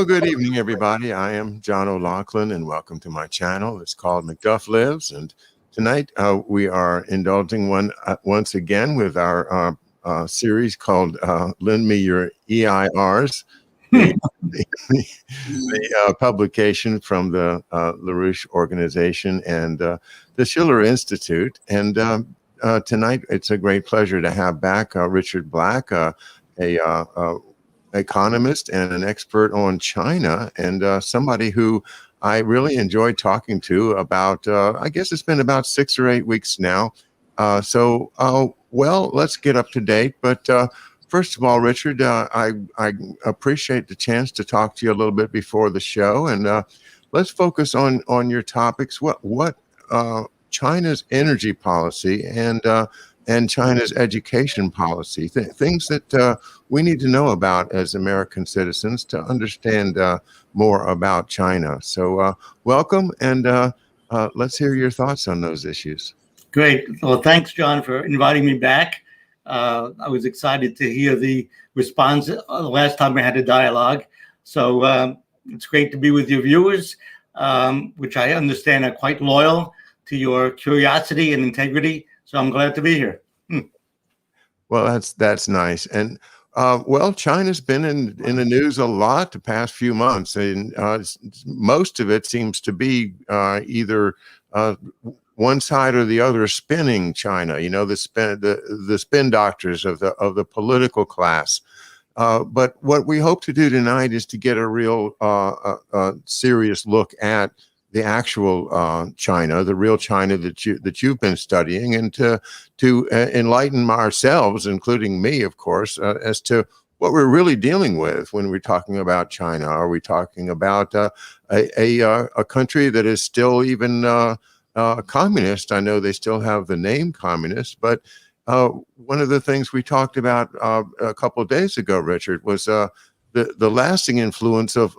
Well, good evening, everybody. I am John O'Loughlin, and welcome to my channel. It's called McDuff Lives, and tonight we are indulging once again with our series called "Lend Me Your EIRs," the publication from the LaRouche organization and the Schiller Institute. And tonight, it's a great pleasure to have back Richard Black, a economist and an expert on China, and somebody who I really enjoyed talking to about, I guess it's been about 6 or 8 weeks now. Well, let's get up to date. But first of all, Richard, I appreciate the chance to talk to you a little bit before the show, and let's focus on your topics. What China's energy policy and China's education policy, things that we need to know about as American citizens to understand more about China. So welcome, and let's hear your thoughts on those issues. Great. Well, thanks, John, for inviting me back. I was excited to hear the response the last time we had a dialogue. So it's great to be with your viewers, which I understand are quite loyal to your curiosity and integrity. So I'm glad to be here. Well, that's nice. And well, China's been in the news a lot the past few months, and most of it seems to be either one side or the other spinning China. You know, the spin doctors of the political class. But what we hope to do tonight is to get a real serious look at the actual China, the real China that you've been studying, and to enlighten ourselves, including me, of course, as to what we're really dealing with when we're talking about China. Are we talking about a country that is still even communist? I know they still have the name communist, but one of the things we talked about a couple of days ago, Richard, was the lasting influence of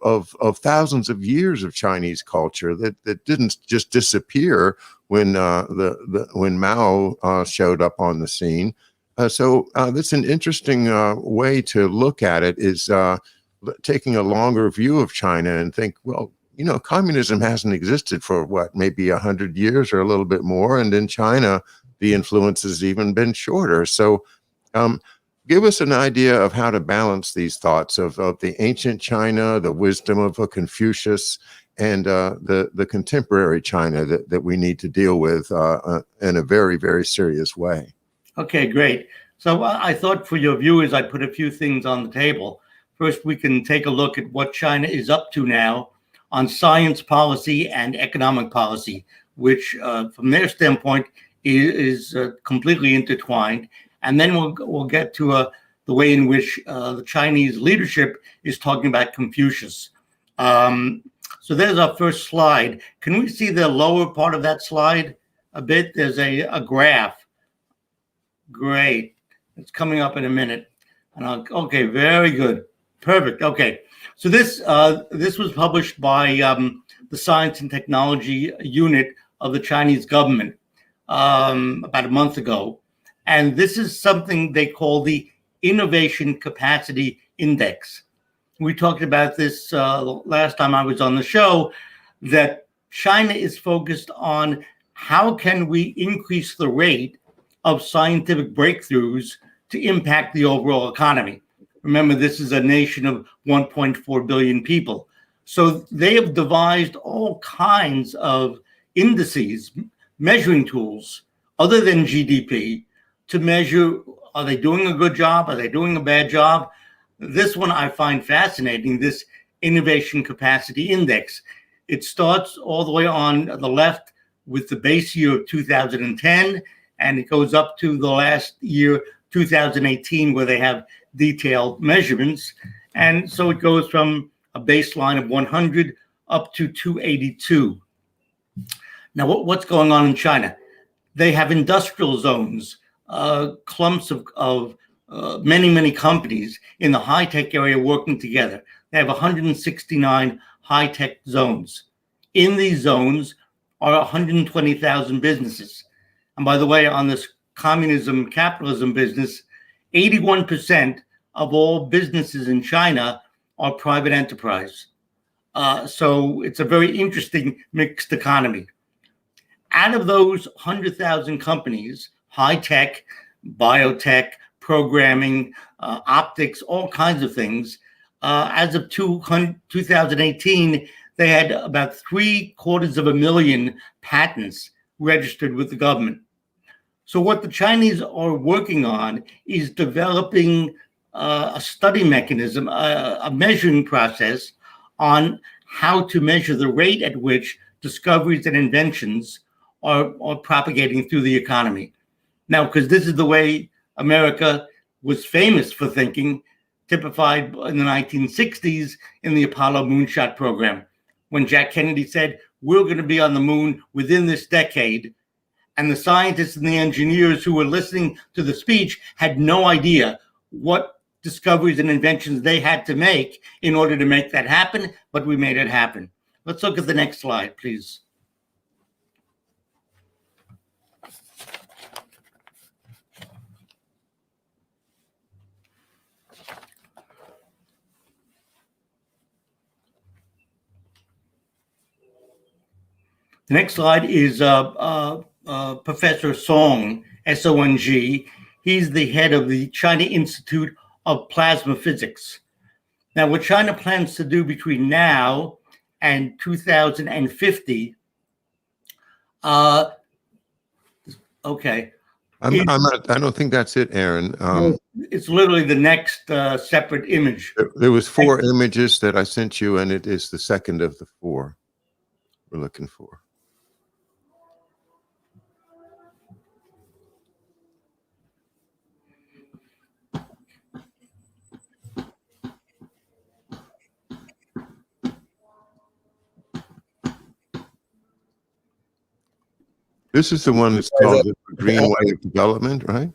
thousands of years of Chinese culture that didn't just disappear when when Mao showed up on the scene. So that's an interesting way to look at it, is taking a longer view of China and think, well, you know, communism hasn't existed for what, maybe 100 years or a little bit more, and in China the influence has even been shorter. So give us an idea of how to balance these thoughts of the ancient China, the wisdom of a Confucius, and the contemporary China that we need to deal with in a very, very serious way. Okay, great. So I thought for your viewers, I'd put a few things on the table. First, we can take a look at what China is up to now on science policy and economic policy, which from their standpoint is completely intertwined. And then we'll get to the way in which the Chinese leadership is talking about Confucius. So there's our first slide. Can we see the lower part of that slide a bit? There's a graph. Great. It's coming up in a minute. And okay, very good. Perfect. Okay. So this was published by the Science and Technology Unit of the Chinese government about a month ago. And this is something they call the Innovation Capacity Index. We talked about this last time I was on the show, that China is focused on how can we increase the rate of scientific breakthroughs to impact the overall economy. Remember, this is a nation of 1.4 billion people. So they have devised all kinds of indices, measuring tools, other than GDP, to measure, are they doing a good job? Are they doing a bad job? This one I find fascinating, this Innovation Capacity Index. It starts all the way on the left with the base year of 2010, and it goes up to the last year, 2018, where they have detailed measurements. And so it goes from a baseline of 100 up to 282. Now, what's going on in China? They have industrial zones, clumps of many companies in the high-tech area working together. They have 169 high-tech zones. In these zones are 120,000 businesses. And by the way, on this communism, capitalism business, 81% of all businesses in China are private enterprise. So it's a very interesting mixed economy. Out of those 100,000 companies, high tech, biotech, programming, optics, all kinds of things, as of 2018, they had about 750,000 patents registered with the government. So what the Chinese are working on is developing a study mechanism, a measuring process on how to measure the rate at which discoveries and inventions are propagating through the economy. Now, because this is the way America was famous for thinking, typified in the 1960s in the Apollo moonshot program, when Jack Kennedy said, we're going to be on the moon within this decade. And the scientists and the engineers who were listening to the speech had no idea what discoveries and inventions they had to make in order to make that happen, but we made it happen. Let's look at the next slide, please. The next slide is Professor Song, S-O-N-G. He's the head of the China Institute of Plasma Physics. Now, what China plans to do between now and 2050, okay. I don't think that's it, Aaron. It's literally the next separate image. There was 4 images that I sent you, and it is the second of the 4 we're looking for. This is the one that's called the Green Way of Development, right?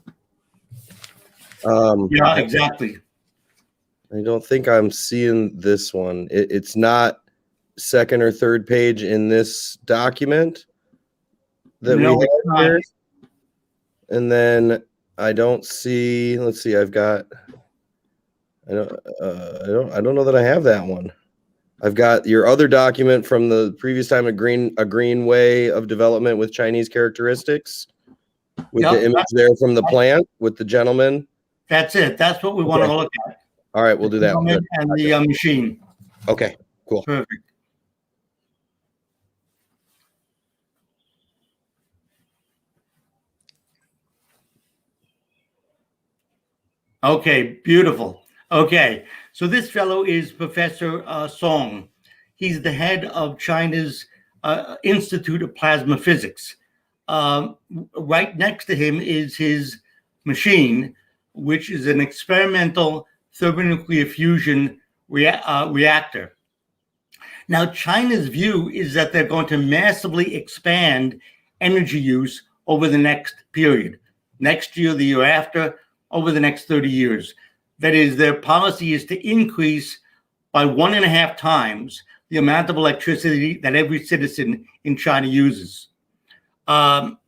Yeah, exactly. I don't think I'm seeing this one. It's not second or third page in this document that we have here. And then I don't see. Let's see. I've got. I don't know that I have that one. I've got your other document from the previous time, a green way of development with Chinese characteristics, with the image there from the plant with the gentleman. That's it. That's what we want to look at. All right, we'll do that. And the machine. Okay, cool. Perfect. Okay, beautiful. Okay, so this fellow is Professor Song. He's the head of China's Institute of Plasma Physics. Right next to him is his machine, which is an experimental thermonuclear fusion reactor. Now, China's view is that they're going to massively expand energy use over the next period, next year, the year after, over the next 30 years. That is, their policy is to increase by 1.5 times the amount of electricity that every citizen in China uses.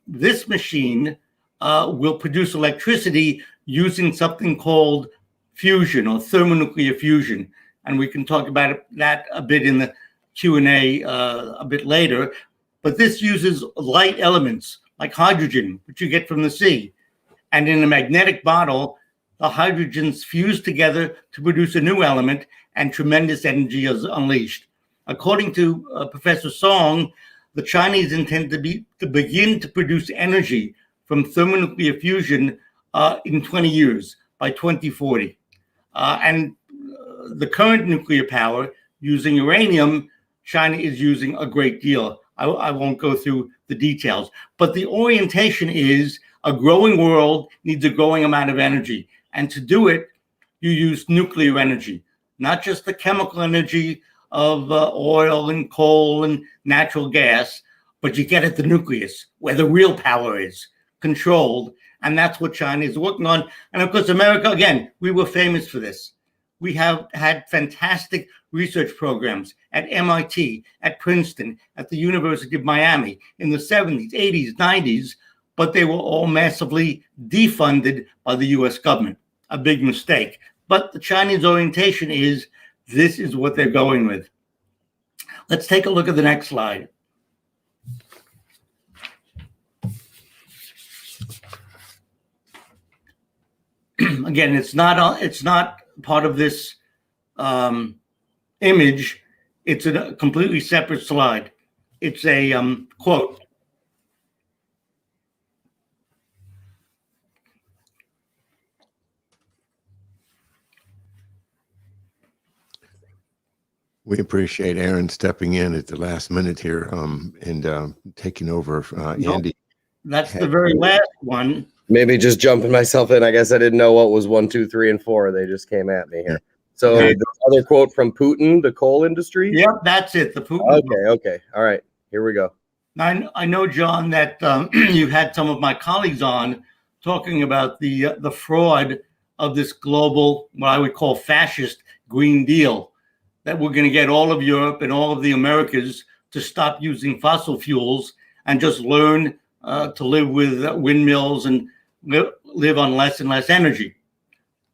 This machine will produce electricity using something called fusion or thermonuclear fusion. And we can talk about that a bit in the Q&A a bit later. But this uses light elements like hydrogen, which you get from the sea. And in a magnetic bottle, the hydrogens fuse together to produce a new element, and tremendous energy is unleashed. According to Professor Song, the Chinese intend to begin to produce energy from thermonuclear fusion in 20 years, by 2040. And the current nuclear power using uranium, China is using a great deal. I won't go through the details, but the orientation is a growing world needs a growing amount of energy. And to do it, you use nuclear energy, not just the chemical energy of oil and coal and natural gas, but you get at the nucleus where the real power is controlled. And that's what China is working on. And of course, America, again, we were famous for this. We have had fantastic research programs at MIT, at Princeton, at the University of Miami in the 70s, 80s, 90s, but they were all massively defunded by the US government. A big mistake. But the Chinese orientation is this is what they're going with. Let's take a look at the next slide. Again, it's not part of this image. It's a completely separate slide. It's a quote. We appreciate Aaron stepping in at the last minute here and taking over. Andy. That's the very last one. Maybe just jumping myself in. I guess I didn't know what was 1, 2, 3, and 4. They just came at me here. So Okay. the other quote from Putin, the coal industry. Yep, that's it. The Putin. Okay. All right. Here we go. I know, John, that you've had some of my colleagues on talking about the fraud of this global, what I would call fascist Green Deal, that we're going to get all of Europe and all of the Americas to stop using fossil fuels and just learn to live with windmills and live on less and less energy.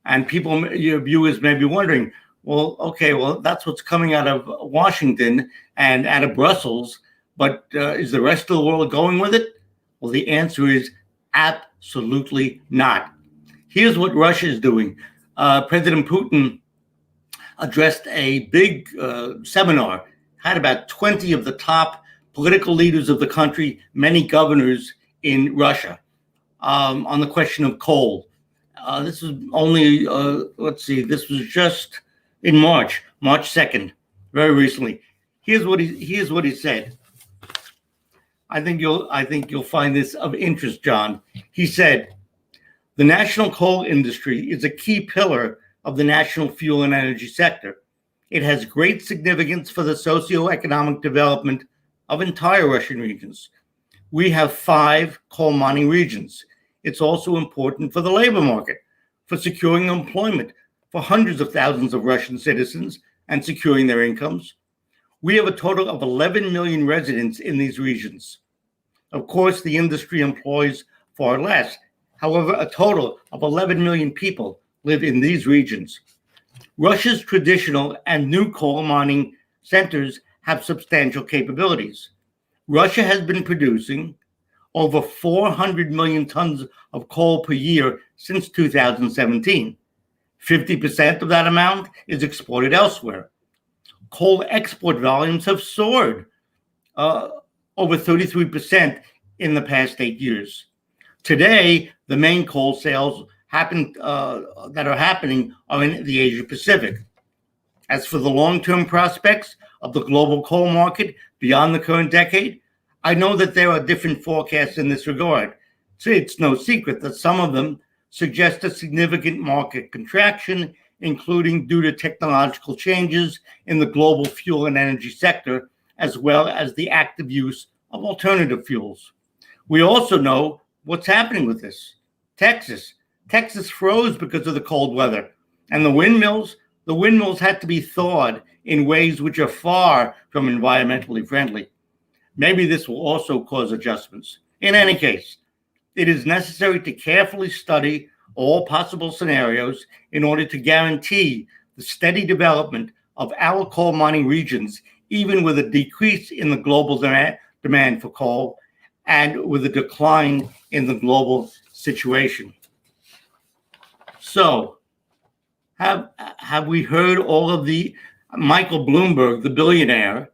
And people, your viewers may be wondering, well, okay, well, that's what's coming out of Washington and out of Brussels, but is the rest of the world going with it? Well, the answer is absolutely not. Here's what Russia is doing. President Putin addressed a big seminar, had about 20 of the top political leaders of the country, many governors in Russia, on the question of coal. This was only, this was just in March 2nd, very recently. Here's what he said. I think you'll find this of interest, John. He said, "The national coal industry is a key pillar of the national fuel and energy sector. It has great significance for the socio-economic development of entire Russian regions. We have 5 coal mining regions. It's also important for the labor market, for securing employment for hundreds of thousands of Russian citizens and securing their incomes. We have a total of 11 million residents in these regions. Of course, the industry employs far less. However, a total of 11 million people live in these regions. Russia's traditional and new coal mining centers have substantial capabilities. Russia has been producing over 400 million tons of coal per year since 2017. 50% of that amount is exported elsewhere. Coal export volumes have soared over 33% in the past 8 years. Today, the main coal sales that are happening are in the Asia Pacific. As for the long-term prospects of the global coal market beyond the current decade, I know that there are different forecasts in this regard. So it's no secret that some of them suggest a significant market contraction, including due to technological changes in the global fuel and energy sector, as well as the active use of alternative fuels. We also know what's happening with this. Texas froze because of the cold weather, and the windmills had to be thawed in ways which are far from environmentally friendly. Maybe this will also cause adjustments. In any case, it is necessary to carefully study all possible scenarios in order to guarantee the steady development of our coal mining regions, even with a decrease in the global demand for coal and with a decline in the global situation. So, have we heard all of the Michael Bloomberg, the billionaire,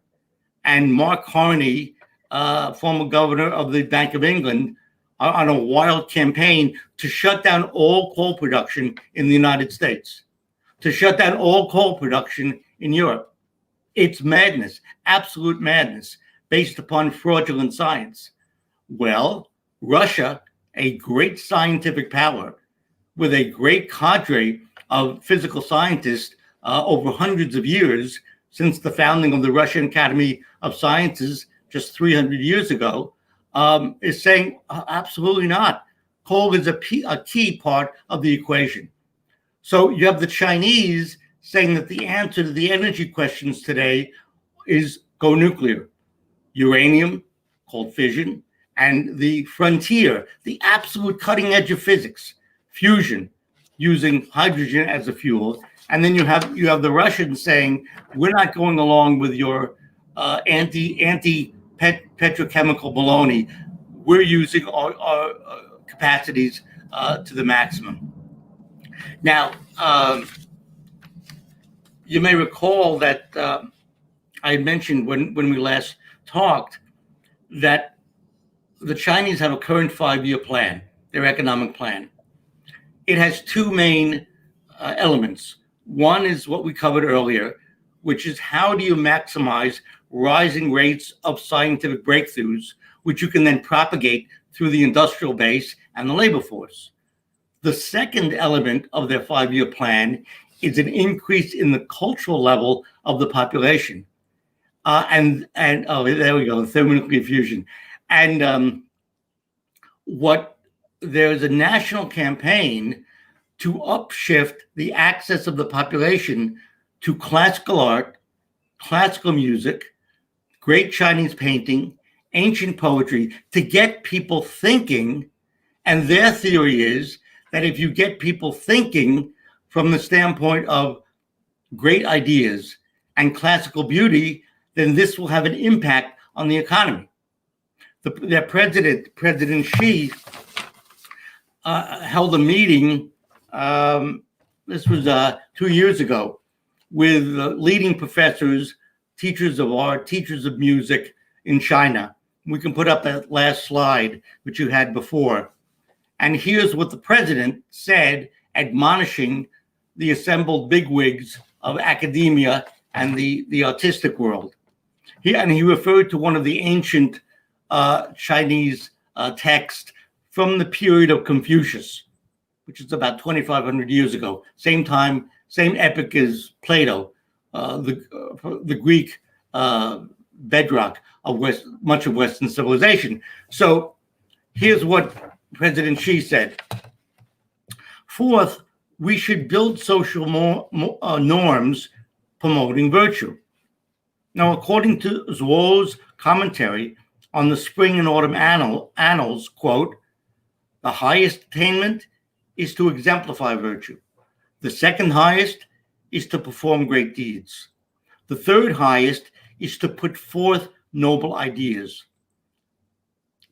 and Mark Carney, former governor of the Bank of England, are on a wild campaign to shut down all coal production in the United States, to shut down all coal production in Europe? It's madness, absolute madness, based upon fraudulent science. Well, Russia, a great scientific power with a great cadre of physical scientists over hundreds of years, since the founding of the Russian Academy of Sciences just 300 years ago, is saying absolutely not. Coal is a key part of the equation. So you have the Chinese saying that the answer to the energy questions today is go nuclear. Uranium, called fission, and the frontier, the absolute cutting edge of physics, fusion, using hydrogen as a fuel. And then you have the Russians saying, we're not going along with your petrochemical baloney. We're using our capacities to the maximum. Now, you may recall that I mentioned when we last talked that the Chinese have a current 5-year plan, their economic plan. It has two main elements. One is what we covered earlier, which is how do you maximize rising rates of scientific breakthroughs, which you can then propagate through the industrial base and the labor force. The second element of their 5-year plan is an increase in the cultural level of the population. And there we go, thermonuclear fusion. And there's a national campaign to upshift the access of the population to classical art, classical music, great Chinese painting, ancient poetry, to get people thinking. And their theory is that if you get people thinking from the standpoint of great ideas and classical beauty, then this will have an impact on the economy. Their president, President Xi, held a meeting, this was 2 years ago, with leading professors, teachers of art, teachers of music in China. We can put up that last slide, which you had before. And here's what the president said, admonishing the assembled bigwigs of academia and the artistic world. He referred to one of the ancient Chinese texts from the period of Confucius, which is about 2,500 years ago. Same time, same epoch as Plato, the Greek bedrock of much of Western civilization. So here's what President Xi said. Fourth, we should build social norms promoting virtue. Now, according to Zhuo's commentary on the spring and autumn annals, quote, the highest attainment is to exemplify virtue. The second highest is to perform great deeds. The third highest is to put forth noble ideas.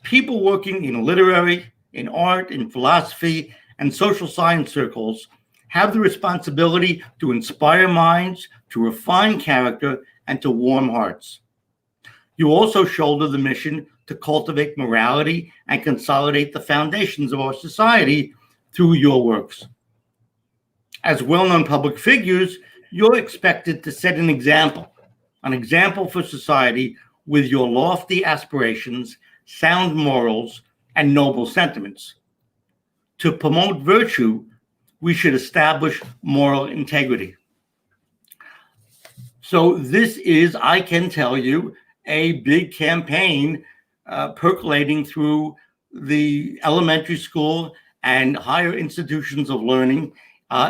People working in literary, in art, in philosophy, and social science circles have the responsibility to inspire minds, to refine character, and to warm hearts. You also shoulder the mission to cultivate morality and consolidate the foundations of our society through your works. As well-known public figures, you're expected to set an example for society with your lofty aspirations, sound morals, and noble sentiments. To promote virtue, we should establish moral integrity. So this is, I can tell you, a big campaign percolating through the elementary school and higher institutions of learning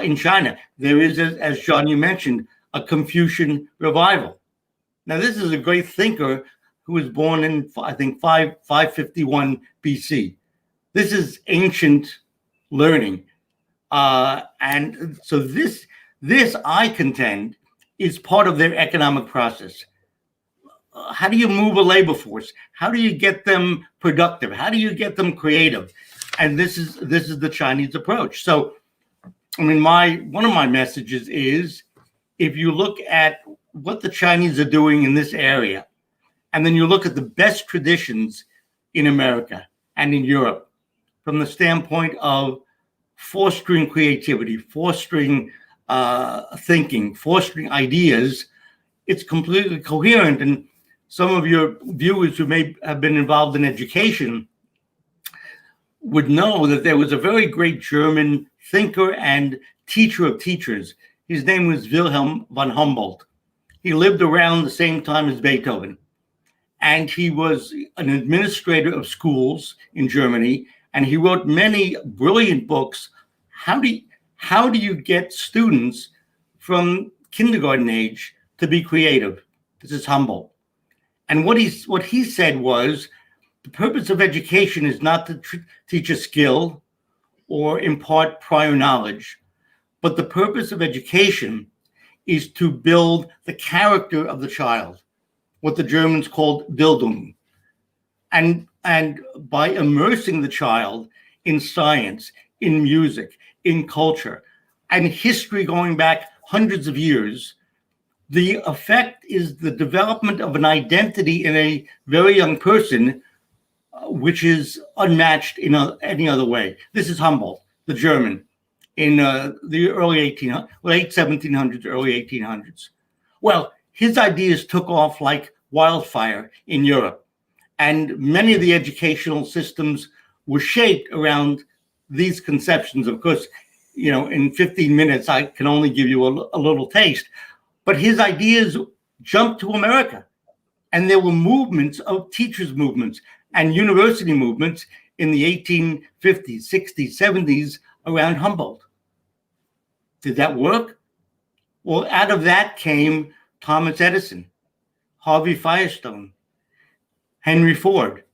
in China. There is, as John, you mentioned, a Confucian revival. Now, this is a great thinker who was born in, I think, 551 BC. This is ancient learning. And so this, I contend, is part of their economic process. How do you move a labor force? How do you get them productive? How do you get them creative? And this is the Chinese approach. So, I mean, one of my messages is, if you look at what the Chinese are doing in this area, and then you look at the best traditions in America and in Europe, from the standpoint of fostering creativity, fostering thinking, fostering ideas, it's completely coherent. And some of your viewers who may have been involved in education would know that there was a very great German thinker and teacher of teachers. His name was Wilhelm von Humboldt. He lived around the same time as Beethoven. And he was an administrator of schools in Germany, and he wrote many brilliant books. How do you get students from kindergarten age to be creative? This is Humboldt. And what he said was, the purpose of education is not to teach a skill or impart prior knowledge, but the purpose of education is to build the character of the child. what the Germans called Bildung. And by immersing the child in science, in music, in culture, and history going back hundreds of years, the effect is the development of an identity in a very young person, which is unmatched in any other way. This is Humboldt, the German, in the late 1700s, early 1800s. Well, his ideas took off like wildfire in Europe, and many of the educational systems were shaped around these conceptions. Of course, in 15 minutes, I can only give you a little taste. But his ideas jumped to America. And there were movements of teachers' movements and university movements in the 1850s, 60s, 70s around Humboldt. Did that work? Well, out of that came Thomas Edison, Harvey Firestone, Henry Ford,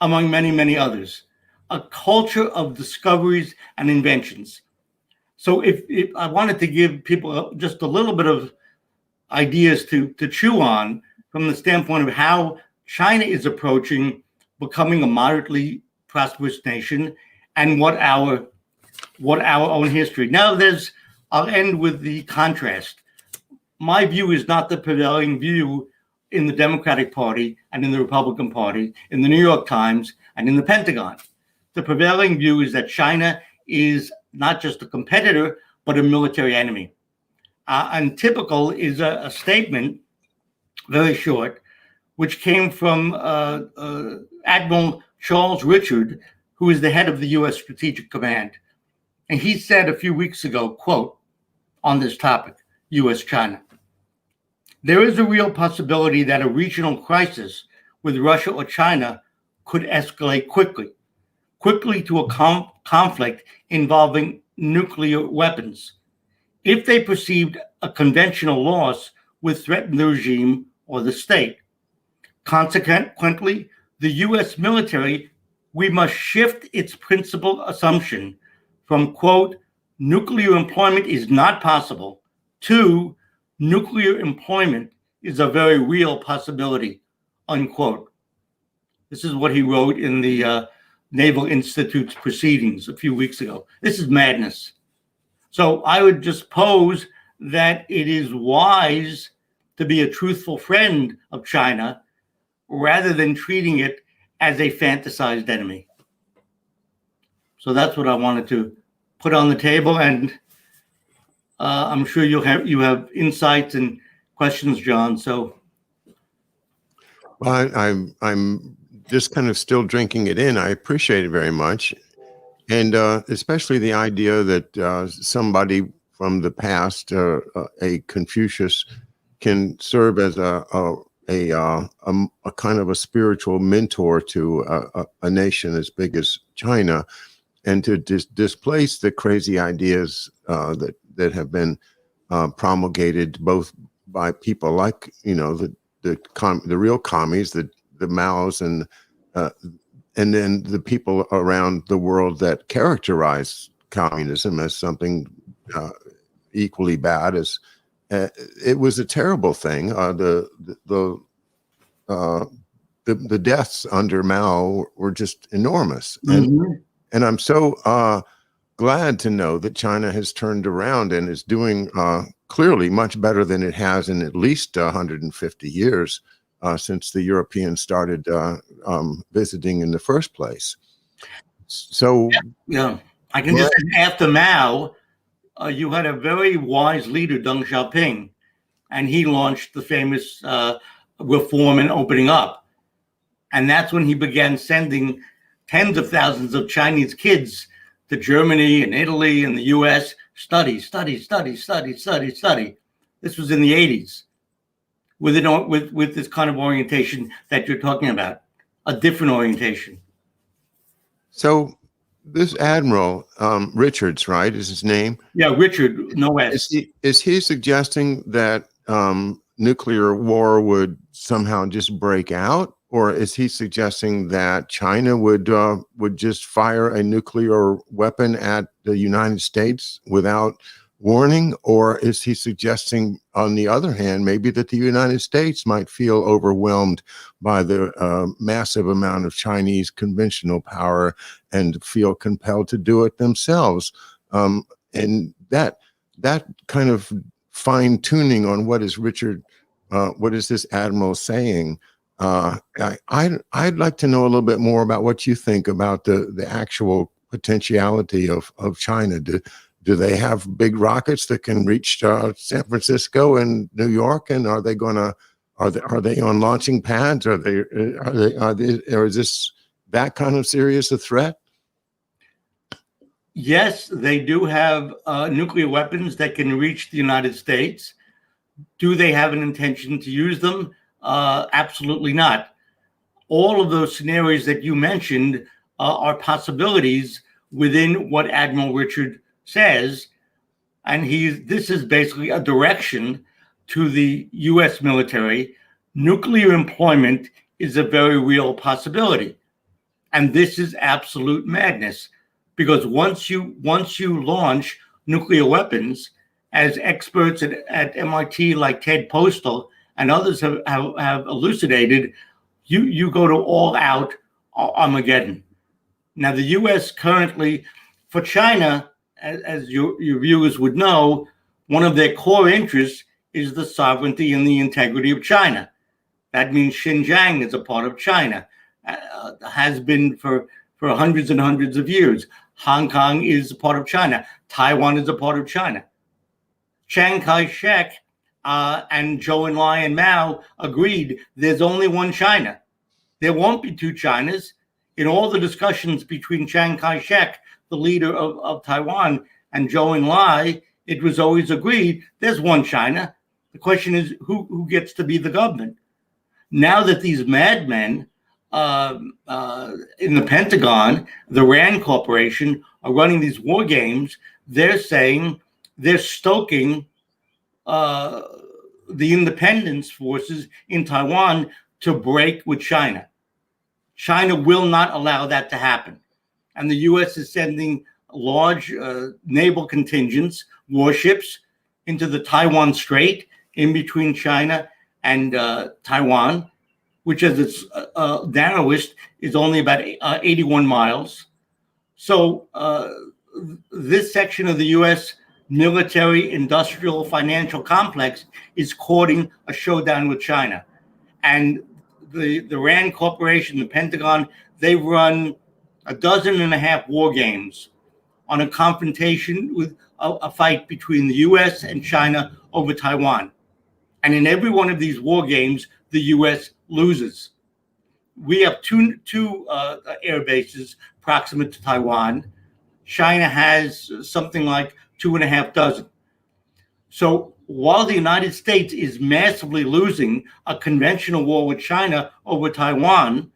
among many, many others. A culture of discoveries and inventions. So if I wanted to give people just a little bit of ideas to chew on from the standpoint of how China is approaching becoming a moderately prosperous nation and what our own history. Now I'll end with the contrast. My view is not the prevailing view in the Democratic Party and in the Republican Party, in the New York Times and in the Pentagon. The prevailing view is that China is not just a competitor, but a military enemy. And typical is a statement, very short, which came from Admiral Charles Richard, who is the head of the U.S. Strategic Command. And he said a few weeks ago, quote, on this topic, U.S.-China, "There is a real possibility that a regional crisis with Russia or China could escalate quickly to a conflict involving nuclear weapons. If they perceived a conventional loss would threaten the regime or the state. Consequently, the U.S. military, we must shift its principal assumption from, quote, nuclear employment is not possible to nuclear employment is a very real possibility, unquote." This is what he wrote in the Naval Institute's proceedings a few weeks ago. This is madness. So I would just pose that it is wise to be a truthful friend of China rather than treating it as a fantasized enemy. So that's what I wanted to put on the table, and I'm sure you have insights and questions, John. So well, I'm just kind of still drinking it in. I appreciate it very much, and especially the idea that somebody from the past, a Confucius, can serve as a kind of a spiritual mentor to a nation as big as China, and to displace the crazy ideas that have been promulgated both by people like the real commies, the Maos, and then the people around the world that characterize communism as something equally bad. As it was a terrible thing. The deaths under Mao were just enormous, and I'm so glad to know that China has turned around and is doing clearly much better than it has in at least 150 years since the Europeans started visiting in the first place. So yeah, I can just say after Mao, you had a very wise leader, Deng Xiaoping, and he launched the famous reform and opening up. And that's when he began sending tens of thousands of Chinese kids to Germany and Italy and the US, study. This was in the 80s with this kind of orientation that you're talking about, a different orientation. So this Admiral Richards, right, is his name? Yeah, Richard, no S. Is he suggesting that nuclear war would somehow just break out? Or is he suggesting that China would just fire a nuclear weapon at the United States without warning, or is he suggesting, on the other hand, maybe that the United States might feel overwhelmed by the massive amount of Chinese conventional power and feel compelled to do it themselves? And that kind of fine tuning on what is what is this admiral saying? I'd like to know a little bit more about what you think about the actual potentiality of China. Do they have big rockets that can reach San Francisco and New York? And are they on launching pads? Or is this that kind of serious a threat? Yes, they do have nuclear weapons that can reach the United States. Do they have an intention to use them? Absolutely not. All of those scenarios that you mentioned are possibilities within what Admiral Richard says, and this is basically a direction to the U.S. military. Nuclear employment is a very real possibility, and this is absolute madness, because once you launch nuclear weapons, as experts at MIT like Ted Postel and others have elucidated, you go to all-out Armageddon. Now, the U.S. currently, for China, as your viewers would know, one of their core interests is the sovereignty and the integrity of China. That means Xinjiang is a part of China, has been for hundreds and hundreds of years. Hong Kong is a part of China. Taiwan is a part of China. Chiang Kai-shek and Zhou Enlai and Mao agreed there's only one China. There won't be two Chinas. In all the discussions between Chiang Kai-shek, the leader of Taiwan, and Zhou Enlai, it was always agreed there's one China. The question is who gets to be the government? Now that these madmen in the Pentagon, the RAND Corporation, are running these war games, they're saying they're stoking the independence forces in Taiwan to break with China. China will not allow that to happen. And the U.S. is sending large naval contingents, warships, into the Taiwan Strait in between China and Taiwan, which as its narrowest is only about 81 miles. So this section of the U.S. military, industrial, financial complex is courting a showdown with China. And the RAND Corporation, the Pentagon, they've run 12.5 war games on a confrontation with a fight between the U.S. and China over Taiwan. And in every one of these war games, the U.S. loses. We have two air bases proximate to Taiwan. China has something like 2.5 dozen. So while the United States is massively losing a conventional war with China over Taiwan,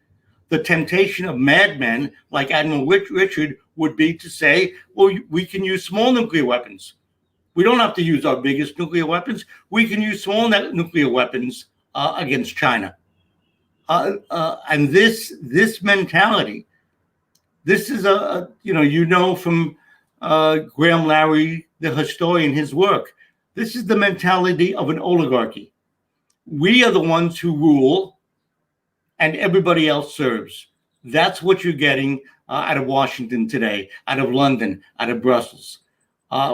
the temptation of madmen like Admiral Richard would be to say, well, we can use small nuclear weapons. We don't have to use our biggest nuclear weapons. We can use small nuclear weapons against China. And this mentality, this is from Graham Larry, the historian, his work. This is the mentality of an oligarchy. We are the ones who rule, and everybody else serves. That's what you're getting out of Washington today, out of London, out of Brussels.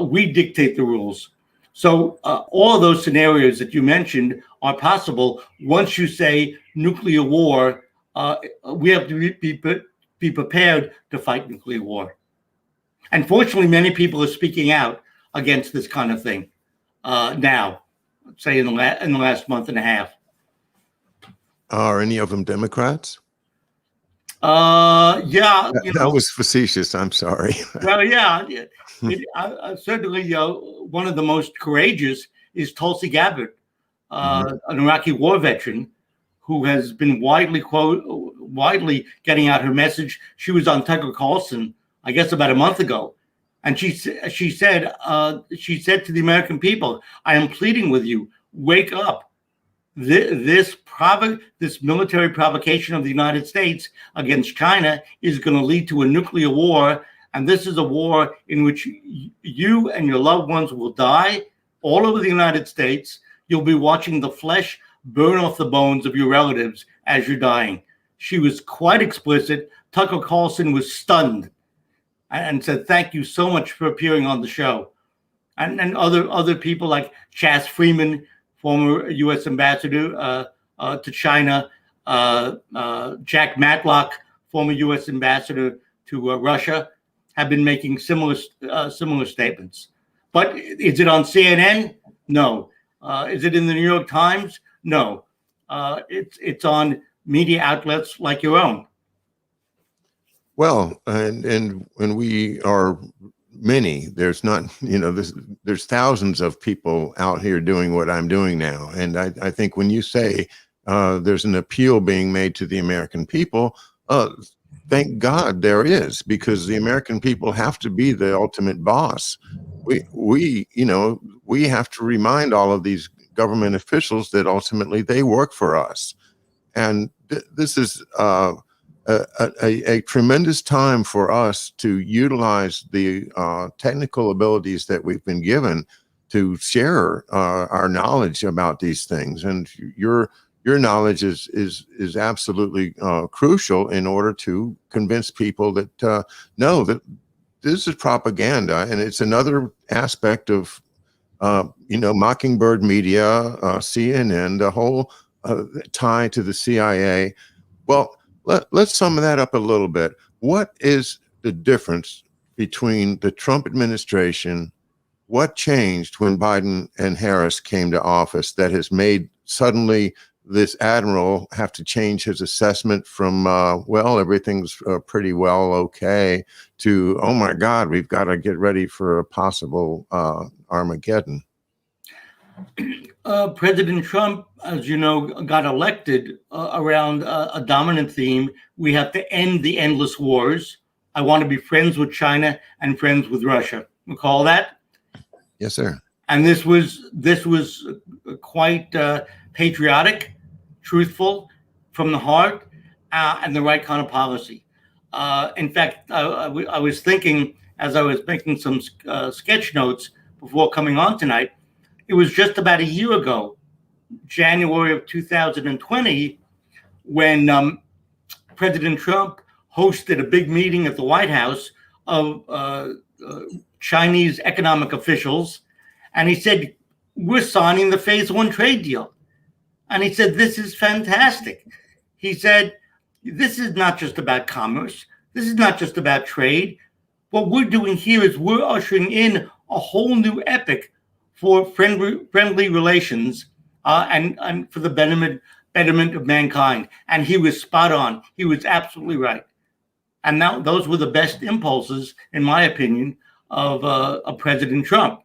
We dictate the rules. So all of those scenarios that you mentioned are possible. Once you say nuclear war, we have to be prepared to fight nuclear war. And fortunately, many people are speaking out against this kind of thing now, say in the last month and a half. Are any of them Democrats? Yeah. That was facetious. I'm sorry. Well, yeah. Certainly, one of the most courageous is Tulsi Gabbard, an Iraqi war veteran who has been widely getting out her message. She was on Tucker Carlson, I guess, about a month ago, and she said to the American people, "I am pleading with you, wake up. This military provocation of the United States against China is going to lead to a nuclear war And this is a war in which you and your loved ones will die all over the United States. You'll be watching the flesh burn off the bones of your relatives as you're dying. She was quite explicit. Tucker Carlson was stunned and said, "Thank you so much for appearing on the show." And other people like Chas Freeman, former U.S. ambassador to China, Jack Matlock, former U.S. ambassador to Russia, have been making similar statements. But is it on CNN? No. Is it in the New York Times? No. It's on media outlets like your own. Well, and when we are many, there's not, there's thousands of people out here doing what I'm doing now. And I think when you say there's an appeal being made to the American people, thank God there is, because the American people have to be the ultimate boss. We have to remind all of these government officials that ultimately they work for us. And this is a tremendous time for us to utilize the technical abilities that we've been given to share our knowledge about these things. And your knowledge is absolutely crucial in order to convince people that know that this is propaganda, and it's another aspect of Mockingbird Media, CNN, the whole tie to the CIA. Well, let's sum that up a little bit. What is the difference between the Trump administration? What changed when Biden and Harris came to office that has made suddenly this admiral have to change his assessment from, everything's pretty well okay, to, oh my God, we've got to get ready for a possible Armageddon? President Trump, as you know, got elected around a dominant theme. We have to end the endless wars. I want to be friends with China and friends with Russia. Recall that? Yes, sir. And this was quite patriotic, truthful, from the heart, and the right kind of policy. In fact, I was thinking as I was making some sketch notes before coming on tonight, it was just about a year ago, January of 2020, when President Trump hosted a big meeting at the White House of Chinese economic officials. And he said, "We're signing the Phase 1 trade deal." And he said, "This is fantastic." He said, "This is not just about commerce. This is not just about trade. What we're doing here is we're ushering in a whole new epoch for friendly relations and for the betterment of mankind." And he was spot on. He was absolutely right. And now those were the best impulses, in my opinion, of President Trump.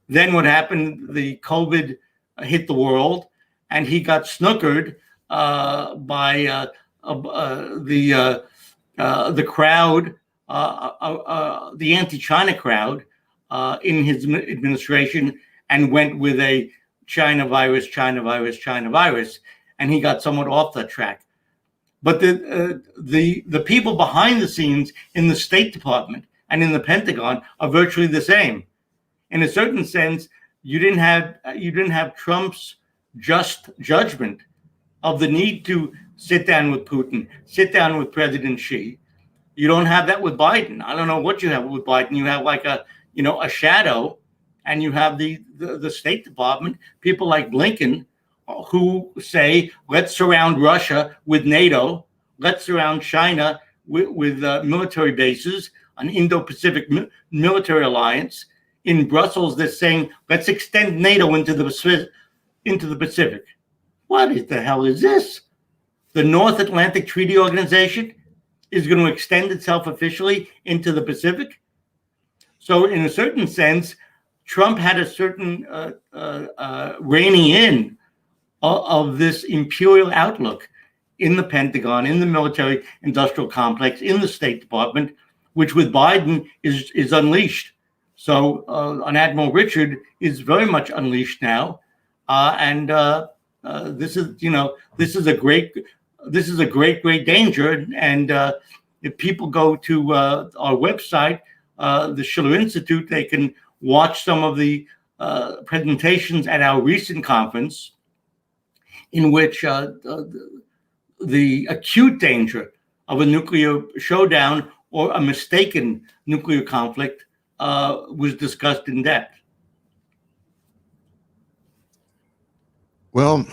Then what happened? The COVID hit the world, and he got snookered by the crowd, the anti-China crowd in his administration, and went with a China virus, China virus, China virus, and he got somewhat off that track. But the people behind the scenes in the State Department and in the Pentagon are virtually the same. In a certain sense, you didn't have Trump's just judgment of the need to sit down with Putin, sit down with President Xi. You don't have that with Biden. I don't know what you have with Biden. You have like a shadow, and you have the State Department, people like Blinken, who say, let's surround Russia with NATO, let's surround China with military bases, an Indo-Pacific military alliance. In Brussels, they're saying, let's extend NATO into the Pacific. What the hell is this? The North Atlantic Treaty Organization is going to extend itself officially into the Pacific? So in a certain sense, Trump had a certain reining in of this imperial outlook in the Pentagon, in the military industrial complex, in the State Department, which with Biden is unleashed. So an Admiral Richard is very much unleashed now, and this is a great danger. And if people go to our website, the Schiller Institute, they can watch some of the presentations at our recent conference, in which the acute danger of a nuclear showdown or a mistaken nuclear conflict was discussed in depth. Well,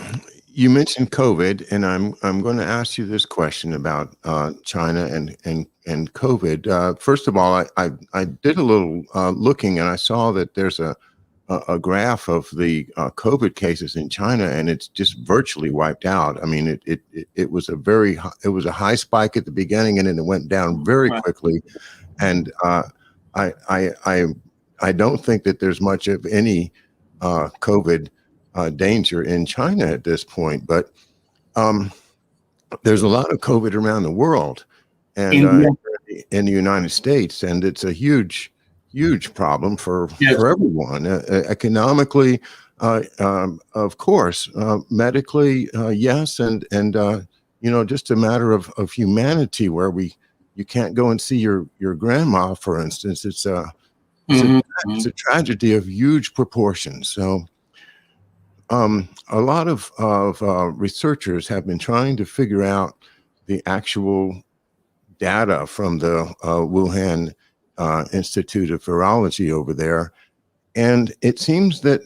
you mentioned COVID, and I'm going to ask you this question about China and COVID. First of all, I did a little looking, and I saw that there's a graph of the COVID cases in China, and it's just virtually wiped out. I mean, it was a high spike at the beginning, and then it went down very quickly. And I don't think that there's much of any COVID danger in China at this point, but there's a lot of COVID around the world, and in the United States, and it's a huge problem for everyone, economically, of course, medically, yes, and just a matter of humanity, where you can't go and see your grandma, for instance. It's a tragedy of huge proportions. So a lot of researchers have been trying to figure out the actual data from the Wuhan Institute of Virology over there. And it seems that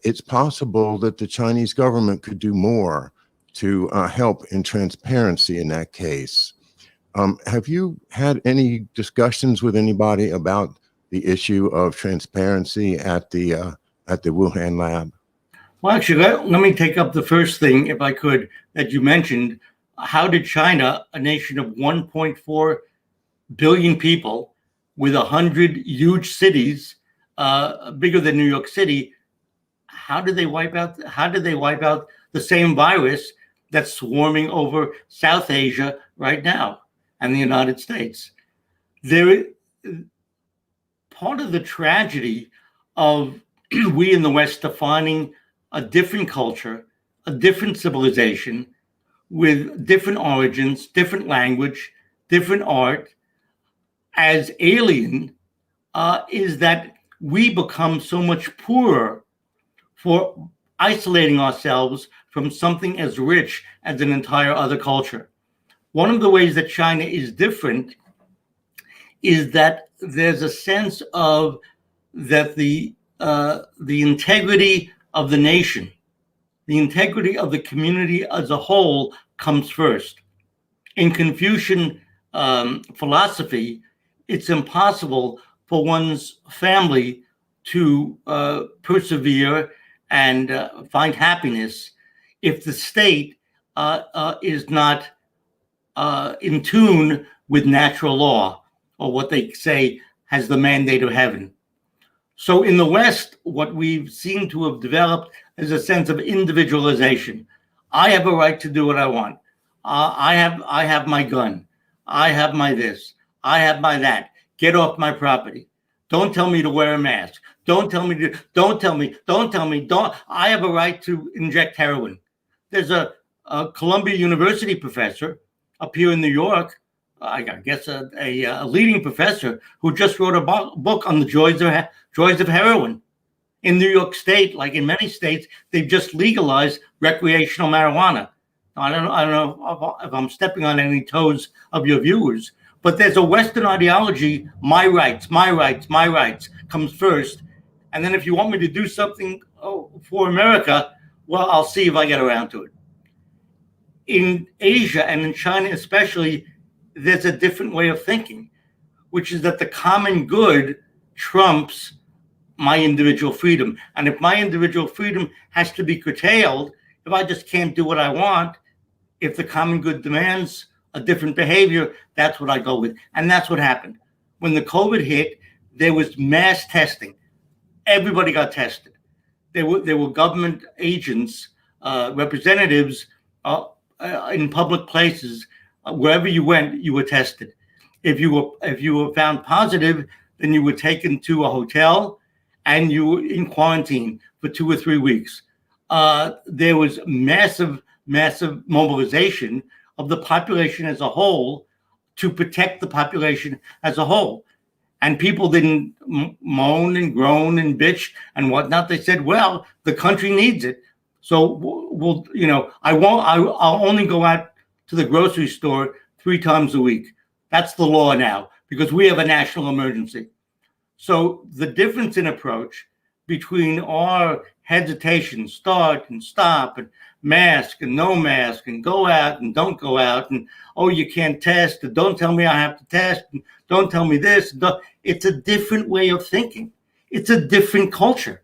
it's possible that the Chinese government could do more to help in transparency in that case. Have you had any discussions with anybody about the issue of transparency at the Wuhan lab? Well, actually, let me take up the first thing, if I could, that you mentioned. How did China, a nation of 1.4 billion people with 100 huge cities, bigger than New York City, how did they wipe out the same virus that's swarming over South Asia right now and the United States? Part of the tragedy of we in the West defining a different culture, a different civilization with different origins, different language, different art as alien is that we become so much poorer for isolating ourselves from something as rich as an entire other culture. One of the ways that China is different is that there's a sense of that the integrity of the nation, the integrity of the community as a whole comes first. In Confucian philosophy, it's impossible for one's family to persevere and find happiness if the state is not in tune with natural law, or what they say has the mandate of heaven. So in the West, what we've seen to have developed is a sense of individualization. I have a right to do what I want. I have my gun. I have my this. I have my that. Get off my property. Don't tell me to wear a mask. Don't tell me. I have a right to inject heroin. There's a Columbia University professor up here in New York, I guess a leading professor, who just wrote a book on the joys of heroin. In New York State, like in many states, they've just legalized recreational marijuana. I don't know if I'm stepping on any toes of your viewers, but there's a Western ideology, my rights, comes first. And then if you want me to do something for America, well, I'll see if I get around to it. In Asia and in China especially, there's a different way of thinking, which is that the common good trumps my individual freedom. And if my individual freedom has to be curtailed, if I just can't do what I want, if the common good demands a different behavior, that's what I go with. And that's what happened. When the COVID hit, there was mass testing. Everybody got tested. There were government agents, representatives in public places. Wherever you went, you were tested. If you were found positive, then you were taken to a hotel and you were in quarantine for 2 or 3 weeks. There was massive mobilization of the population as a whole to protect the population as a whole. And people didn't moan and groan and bitch and whatnot. They said, well, the country needs it. So we'll, I'll only go out to the grocery store 3 times a week. That's the law now because we have a national emergency. So the difference in approach between our hesitation, start and stop, and mask and no mask, and go out and don't go out, and oh, you can't test, and don't tell me I have to test, and don't tell me this. It's a different way of thinking. It's a different culture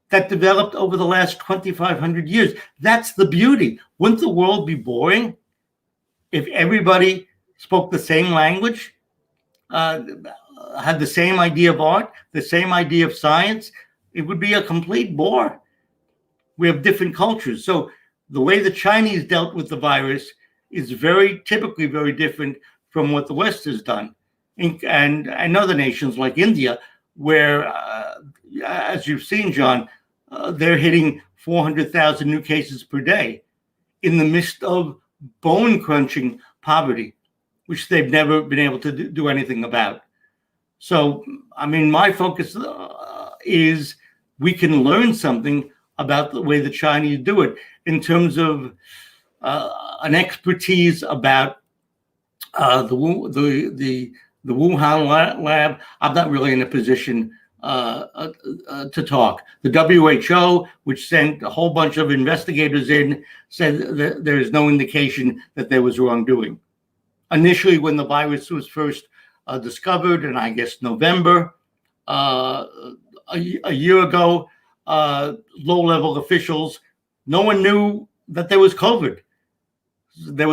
that developed over the last 2,500 years. That's the beauty. Wouldn't the world be boring if everybody spoke the same language, had the same idea of art, the same idea of science? It would be a complete bore. We have different cultures. So the way the Chinese dealt with the virus is typically very different from what the West has done. And other nations like India, where, as you've seen, John, they're hitting 400,000 new cases per day in the midst of bone-crunching poverty, which they've never been able to do anything about. So, I mean, my focus is we can learn something about the way the Chinese do it in terms of an expertise about the Wuhan lab. I'm not really in a position to talk. The WHO, which sent a whole bunch of investigators in, said that there is no indication that there was wrongdoing. Initially, when the virus was first discovered, in I guess November, a year ago, low-level officials, no one knew that there was COVID. There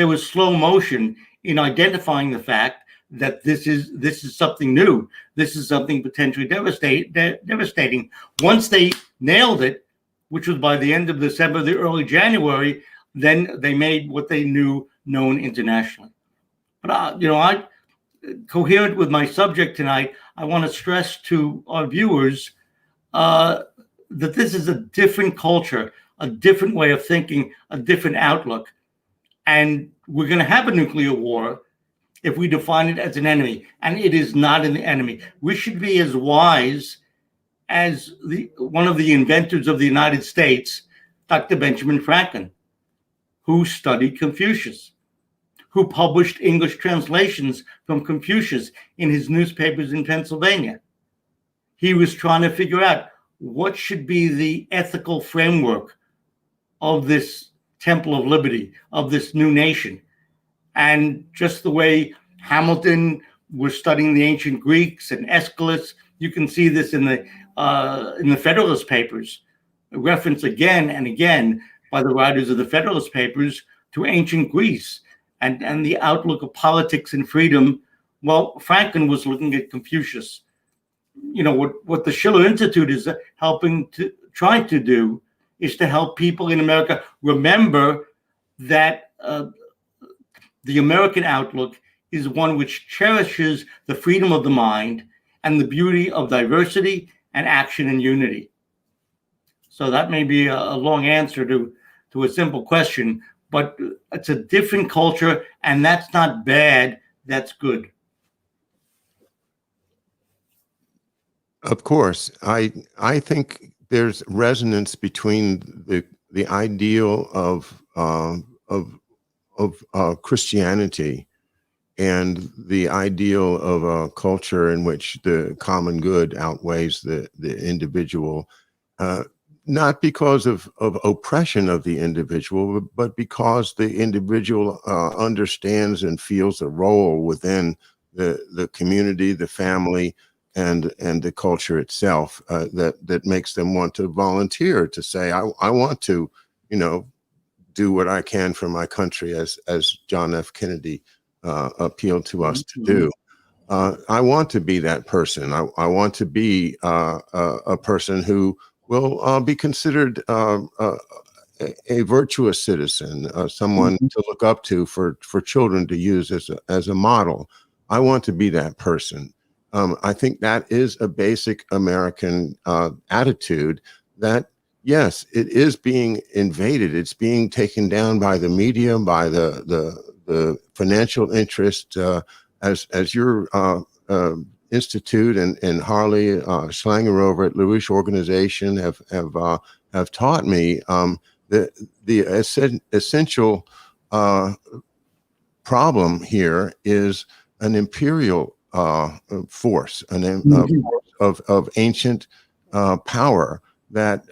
was slow motion in identifying the fact that this is something new. This is something potentially devastating. Once they nailed it, which was by the end of December, the early January, then they made what they knew known internationally. But coherent with my subject tonight, I want to stress to our viewers that this is a different culture, a different way of thinking, a different outlook. And we're going to have a nuclear war if we define it as an enemy. And it is not an enemy. We should be as wise as one of the inventors of the United States, Dr. Benjamin Franklin, who studied Confucius, who published English translations from Confucius in his newspapers in Pennsylvania. He was trying to figure out what should be the ethical framework of this Temple of Liberty, of this new nation. And just the way Hamilton was studying the ancient Greeks and Aeschylus, you can see this in the Federalist Papers, a reference again and again by the writers of the Federalist Papers to ancient Greece and the outlook of politics and freedom. Well, Franklin was looking at Confucius. You know, what the Schiller Institute is trying to do is to help people in America remember that the American outlook is one which cherishes the freedom of the mind and the beauty of diversity and action and unity. So that may be a long answer to a simple question, but it's a different culture, and that's not bad, that's good. Of course, I think there's resonance between the ideal of Christianity and the ideal of a culture in which the common good outweighs the individual, not because of oppression of the individual, but because the individual understands and feels a role within the community, the family, and the culture itself, that makes them want to volunteer, to say, I want to, do what I can for my country, as John F. Kennedy appealed to us to do. I want to be that person. I want to be a person who will be considered a virtuous citizen, someone to look up to for children to use as a model. I want to be that person. I think that is a basic American attitude that yes, it is being invaded. It's being taken down by the media, by the financial interest. As your institute and Harley Schlanger over at LaRouche organization have taught me, the essential problem here is an imperial force, force of ancient power that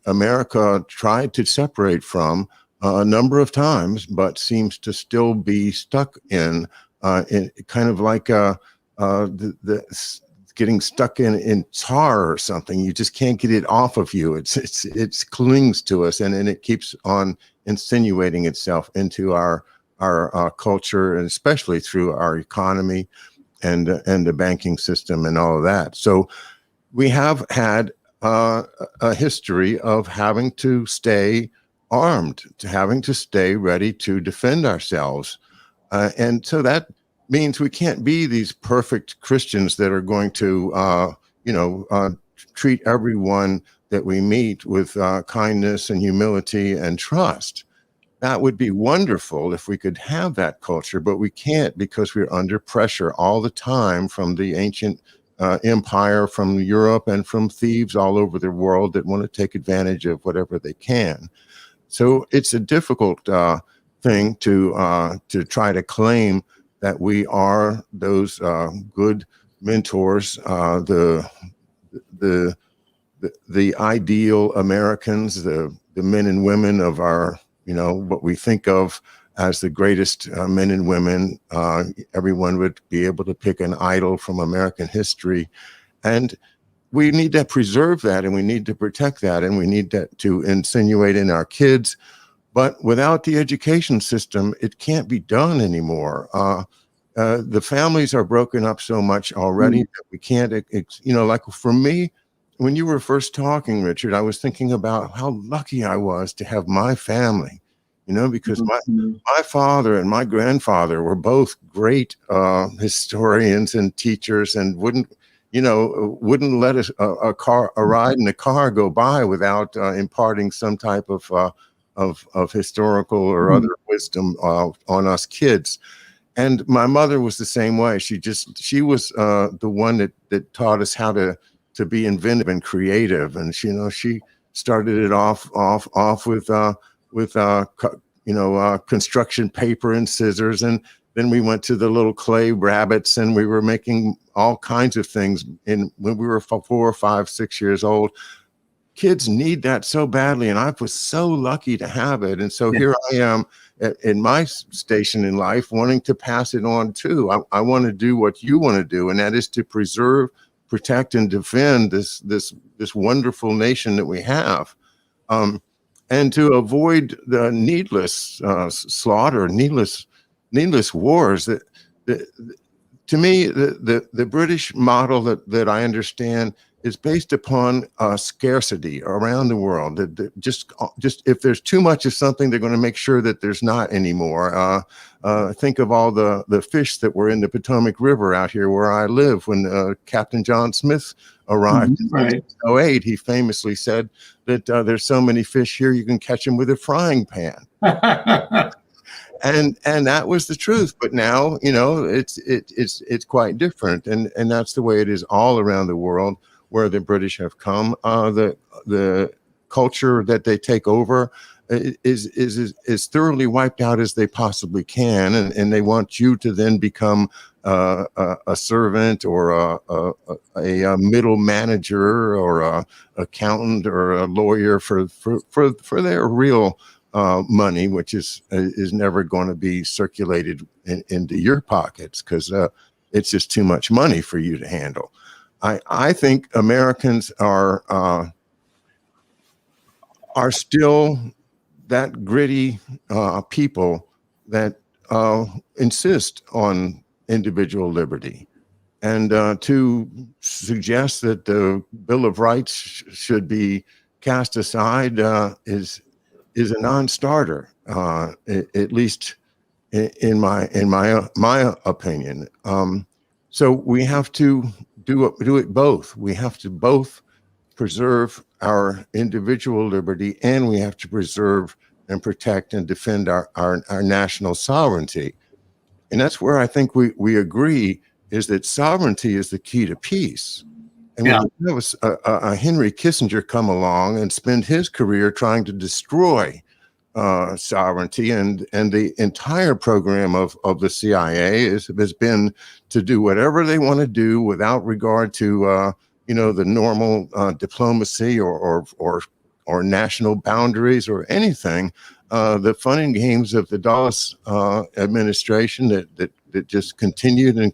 America tried to separate from a number of times, but seems to still be stuck in kind of like getting stuck in tar or something. You just can't get it off of you. It clings to us, and it keeps on insinuating itself into our culture, and especially through our economy and the banking system and all of that. So we have had a history of having to stay armed, to having to stay ready to defend ourselves. And so that means we can't be these perfect Christians that are going to, treat everyone that we meet with kindness and humility and trust. That would be wonderful if we could have that culture, but we can't, because we're under pressure all the time from the ancient empire, from Europe, and from thieves all over the world that want to take advantage of whatever they can. So it's a difficult thing to try to claim that we are those good mentors, the ideal Americans, the men and women of our, what we think of as the greatest men and women. Everyone would be able to pick an idol from American history. And we need to preserve that, and we need to protect that, and we need to insinuate in our kids. But without the education system, it can't be done anymore. The families are broken up so much already that we can't, like for me, when you were first talking, Richard, I was thinking about how lucky I was to have my family, because my father and my grandfather were both great historians and teachers, and wouldn't let a ride in a car go by without imparting some type of historical or other wisdom on us kids. And my mother was the same way. She was the one that taught us how to be inventive and creative. And she started it off with construction paper and scissors, and then we went to the little clay rabbits, and we were making all kinds of things when we were 4, 5, 6 years old. Kids need that so badly, and I was so lucky to have it. And so here I am in my station in life, wanting to pass it on too. I want to do what you want to do, and that is to preserve, protect, and defend this wonderful nation that we have, and to avoid the needless slaughter, needless wars. To me, the British model that I understand is based upon scarcity around the world. Just if there's too much of something, they're going to make sure that there's not anymore. Think of all the fish that were in the Potomac River out here where I live. When Captain John Smith arrived in 1908, he famously said that there's so many fish here you can catch them with a frying pan. And that was the truth. But now, it's quite different, and that's the way it is all around the world where the British have come. The culture that they take over is thoroughly wiped out as they possibly can, and they want you to then become a servant or a middle manager or a accountant or a lawyer for their real money, which is never going to be circulated into your pockets, because it's just too much money for you to handle. I think Americans are still that gritty people that insist on individual liberty, and to suggest that the Bill of Rights should be cast aside is a non-starter, at least in my opinion. So we have to do it both. We have to both preserve our individual liberty, and we have to preserve and protect and defend our national sovereignty. And that's where I think we agree, is that sovereignty is the key to peace. And when there was a Henry Kissinger come along and spend his career trying to destroy sovereignty, and the entire program of the CIA has been to do whatever they want to do without regard to the normal diplomacy or national boundaries or anything. The fun and games of the Dulles administration that just continued and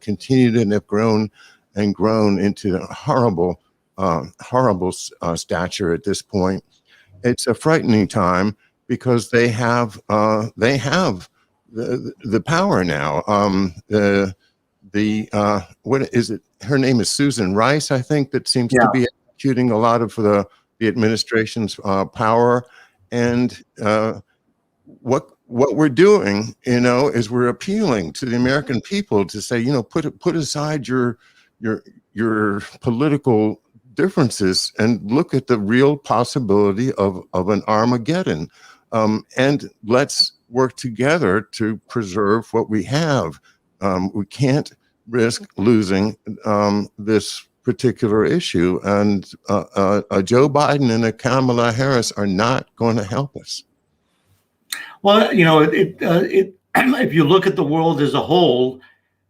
have grown into a horrible stature at this point. It's a frightening time, because they have the power now. What is it? Her name is Susan Rice, I think, that seems to be executing a lot of the administration's power. And what we're doing, is we're appealing to the American people to say, put aside your political differences and look at the real possibility of an Armageddon. And let's work together to preserve what we have. We can't risk losing this particular issue. And a Joe Biden and a Kamala Harris are not going to help us. Well, if you look at the world as a whole,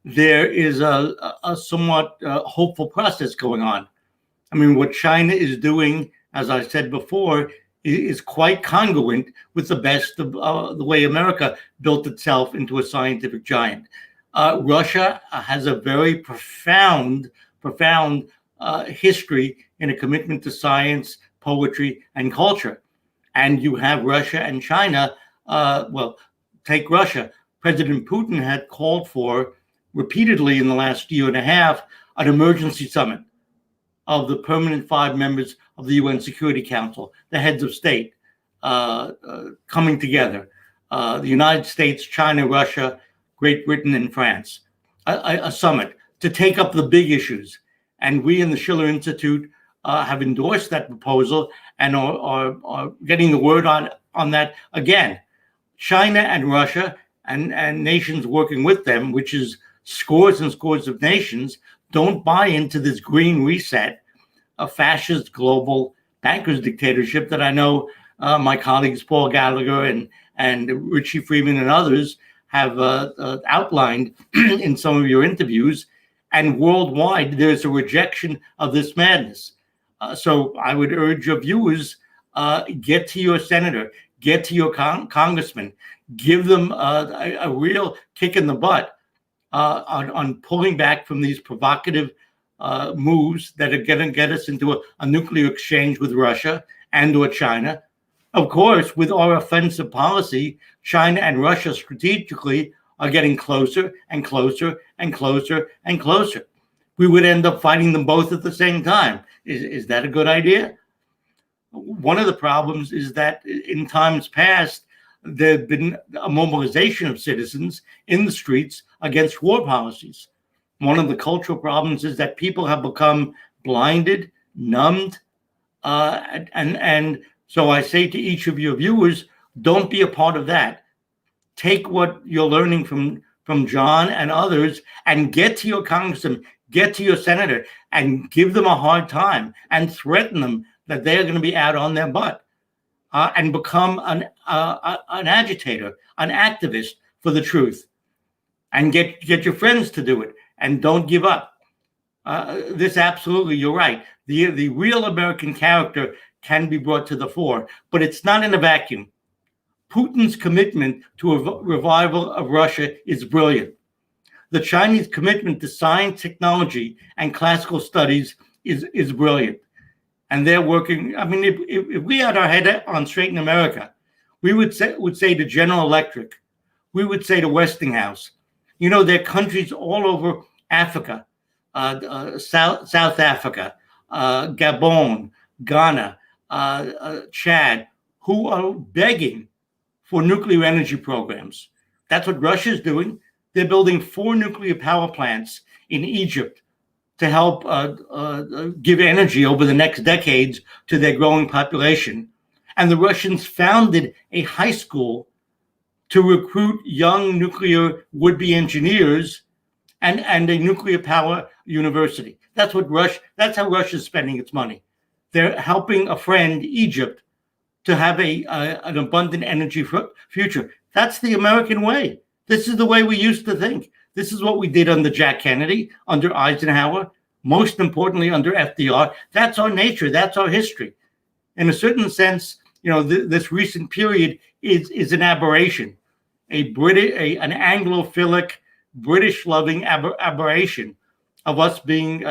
there is a somewhat hopeful process going on. I mean, what China is doing, as I said before, is quite congruent with the best of the way America built itself into a scientific giant. Russia has a very profound history in a commitment to science, poetry, and culture. And you have Russia and China. Take Russia. President Putin had called for repeatedly in the last year and a half an emergency summit of the permanent 5 members of the UN Security Council, the heads of state, coming together. The United States, China, Russia, Great Britain, and France. A summit to take up the big issues. And we in the Schiller Institute have endorsed that proposal and are getting the word on that again. China and Russia and nations working with them, which is scores and scores of nations, don't buy into this green reset, a fascist global bankers dictatorship that I know my colleagues Paul Gallagher and Richie Freeman and others have outlined in some of your interviews. And worldwide, there's a rejection of this madness. So I would urge your viewers, get to your senator, get to your congressman, give them a real kick in the butt on pulling back from these provocative moves that are going to get us into a nuclear exchange with Russia and or China. Of course, with our offensive policy, China and Russia strategically are getting closer and closer and closer and closer. We would end up fighting them both at the same time. Is that a good idea? One of the problems is that in times past, there have been a mobilization of citizens in the streets against war policies. One of the cultural problems is that people have become blinded, numbed, and so I say to each of your viewers, don't be a part of that. Take what you're learning from John and others and get to your congressman, get to your senator, and give them a hard time and threaten them that they're going to be out on their butt and become an agitator, an activist for the truth, and get your friends to do it, and don't give up. This absolutely, you're right. The real American character can be brought to the fore, but it's not in a vacuum. Putin's commitment to a revival of Russia is brilliant. The Chinese commitment to science, technology, and classical studies is brilliant. And they're working. I mean, if we had our head on straight in America, we would say to General Electric, we would say to Westinghouse, there are countries all over Africa, South Africa, Gabon, Ghana, Chad, who are begging for nuclear energy programs. That's what Russia's doing. They're building 4 nuclear power plants in Egypt, to help give energy over the next decades to their growing population. And the Russians founded a high school to recruit young nuclear would-be engineers and a nuclear power university. That's how Russia's spending its money. They're helping a friend, Egypt, to have an abundant energy future. That's the American way. This is the way we used to think. This is what we did under Jack Kennedy, under Eisenhower, most importantly under FDR. That's our nature. That's our history. In a certain sense, this recent period is an aberration, an Anglophilic, British-loving aberration of us being,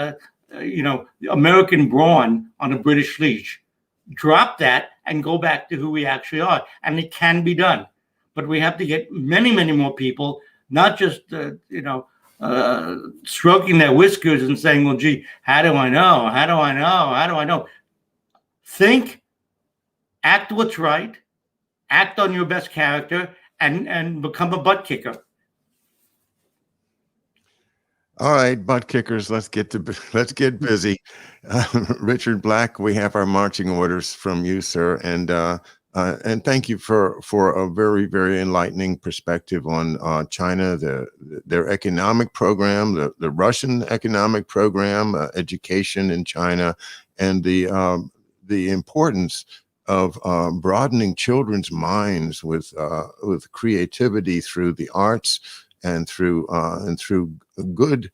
American brawn on a British leash. Drop that and go back to who we actually are, and it can be done. But we have to get many, many more people, not just stroking their whiskers and saying, "Well, gee, how do I know? How do I know? How do I know?" Think, act what's right, act on your best character, and become a butt kicker. All right, butt kickers, let's get busy. Richard Black, we have our marching orders from you, sir, and thank you for a very, very enlightening perspective on China, their economic program, the Russian economic program, education in China, and the importance of broadening children's minds with creativity through the arts and through good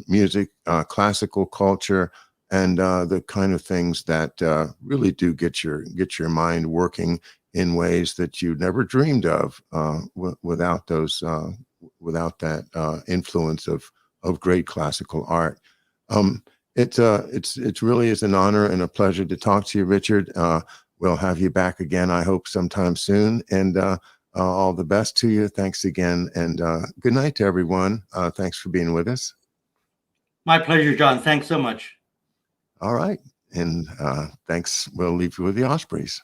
music, classical culture, and the kind of things that really do get your mind working in ways that you never dreamed of without that influence of great classical art. It's really is an honor and a pleasure to talk to you, Richard. We'll have you back again, I hope, sometime soon. And all the best to you. Thanks again. And good night to everyone. Thanks for being with us. My pleasure, John. Thanks so much. All right. And thanks. We'll leave you with the Ospreys.